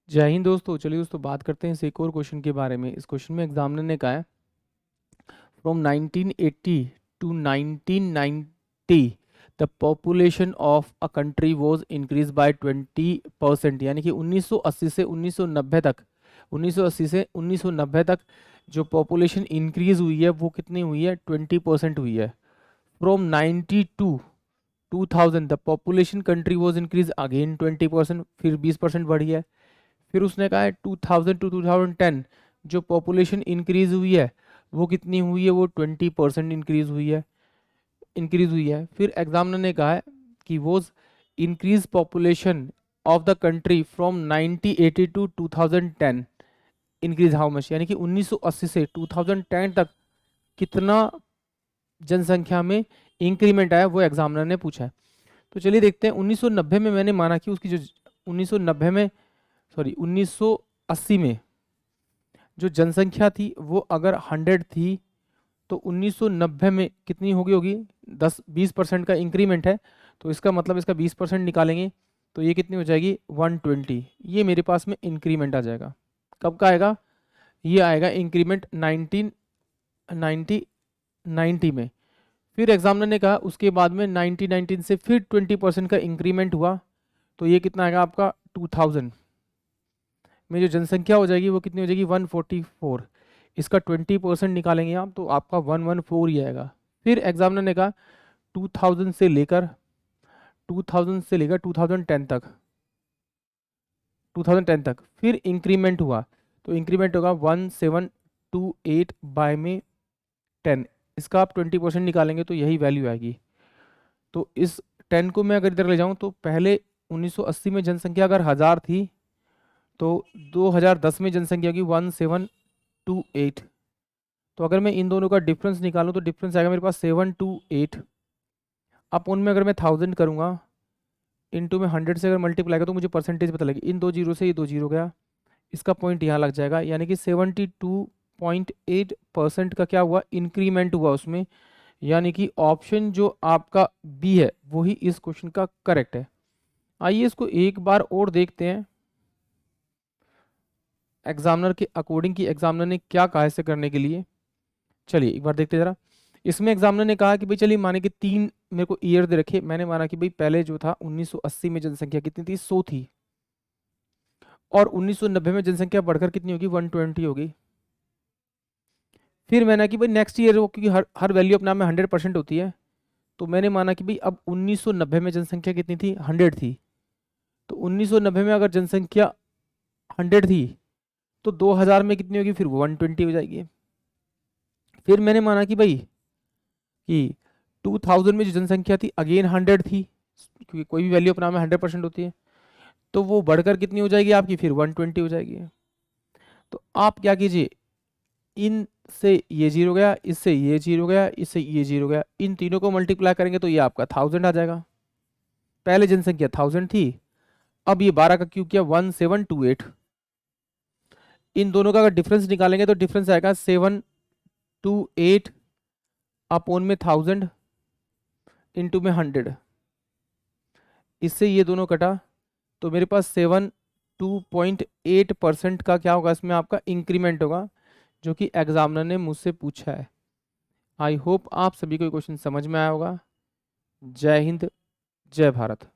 जय हिंद दोस्तों। चलिए दोस्तों बात करते हैं इस एक और क्वेश्चन के बारे में। इस क्वेश्चन में एग्जामिनर ने कहा है from 1980 to 1990 the population of a country was increase by 20%। यानी कि 1980 से 1990 तक 1980 से 1990 तक जो पॉपुलेशन इंक्रीज हुई है वो कितनी हुई है? 20% हुई है। From 90 to 2000 the population country was increase again 20%, फिर 20% बढ़ी है। फिर उसने कहा है 2000 टू 2010 जो पॉपुलेशन इंक्रीज हुई है वो कितनी हुई है? वो 20% इंक्रीज हुई है। फिर एग्जामिनर ने कहा है कि वो increase population of the country from 1980 to 2010 increase how much. यानी कि 1980 से 2010 तक कितना जनसंख्या में इंक्रीमेंट आया वो एग्जामिनर ने पूछा है। तो चलिए देखते हैं। 1990 में मैंने माना कि उसकी जो 1990 में 1980 में जो जनसंख्या थी वो अगर 100 थी तो 1990 में कितनी होगी 10-20% का इंक्रीमेंट है। तो इसका मतलब इसका 20% निकालेंगे तो ये कितनी हो जाएगी? 120। ये मेरे पास में इंक्रीमेंट आ जाएगा। कब का आएगा? ये आएगा इंक्रीमेंट 1990 में। फिर एग्जामिनर ने कहा उसके बाद में 1919 से फिर 20% का इंक्रीमेंट हुआ तो ये कितना आएगा आपका? 2000 में जो जनसंख्या हो जाएगी वो कितनी हो जाएगी? 144। इसका 20% निकालेंगे आप तो आपका 114 ही आएगा। फिर एग्जामिनर ने कहा 2000 से लेकर 2010 तक फिर इंक्रीमेंट हुआ तो इंक्रीमेंट होगा 1728 बाय में 10। इसका आप 20% निकालेंगे तो यही वैल्यू आएगी। तो इस 10 को मैं अगर इधर ले जाऊं तो पहले 1980 में जनसंख्या अगर 1000 थी तो 2010 में जनसंख्या होगी 1728। तो अगर मैं इन दोनों का डिफरेंस निकालूं तो डिफरेंस आएगा मेरे पास 728। अब उनमें अगर मैं 1000 करूंगा इनटू में 100 से अगर मल्टीप्लाई करूँ तो मुझे परसेंटेज पता लगी। इन दो जीरो से ये दो जीरो गया, इसका पॉइंट यहाँ लग जाएगा। यानी कि 72.8% का क्या हुआ? इंक्रीमेंट हुआ उसमें। यानी कि ऑप्शन जो आपका बी है वही इस क्वेश्चन का करेक्ट है। आइए इसको एक बार और देखते हैं एग्जामिनर के अकॉर्डिंग कि एग्जामिनर ने क्या कहा इसे करने के लिए। चलिए एक बार देखते हैं जरा। इसमें एग्जामिनर ने कहा कि भाई चलिए माने कि तीन मेरे को ईयर दे रखे। मैंने माना कि भाई पहले जो था 1980 में जनसंख्या कितनी थी? 100 थी। और 1990 में जनसंख्या बढ़कर कितनी होगी? 120 होगी। फिर मैंने कि भाई नेक्स्ट ईयर क्योंकि हर वैल्यू अपने आप में 100% होती है तो मैंने माना कि भाई अब 1990 में जनसंख्या कितनी थी? 100 थी। तो 1990 में अगर जनसंख्या 100 थी तो 2000 में कितनी होगी? फिर 120 हो जाएगी। फिर मैंने माना कि भाई कि 2000 में जो जनसंख्या थी अगेन 100 थी, क्योंकि कोई भी वैल्यू अपना में 100% होती है, तो वो बढ़कर कितनी हो जाएगी आपकी? फिर 120 हो जाएगी। तो आप क्या कीजिए, इन से ये जीरो गया, इससे ये जीरो गया, इससे ये जीरो गया, इन तीनों को मल्टीप्लाई करेंगे तो ये आपका 1000 आ जाएगा। पहले जनसंख्या 1000 थी, अब ये 12 का क्यूब किया 1728। इन दोनों का अगर डिफरेंस निकालेंगे तो डिफरेंस आएगा 728 अपोन में 1000 इंटू में 100। इससे ये दोनों कटा तो मेरे पास 72.8% का क्या होगा? इसमें आपका इंक्रीमेंट होगा जो कि एग्जामिनर ने मुझसे पूछा है। आई होप आप सभी को क्वेश्चन समझ में आया होगा। जय हिंद, जय भारत।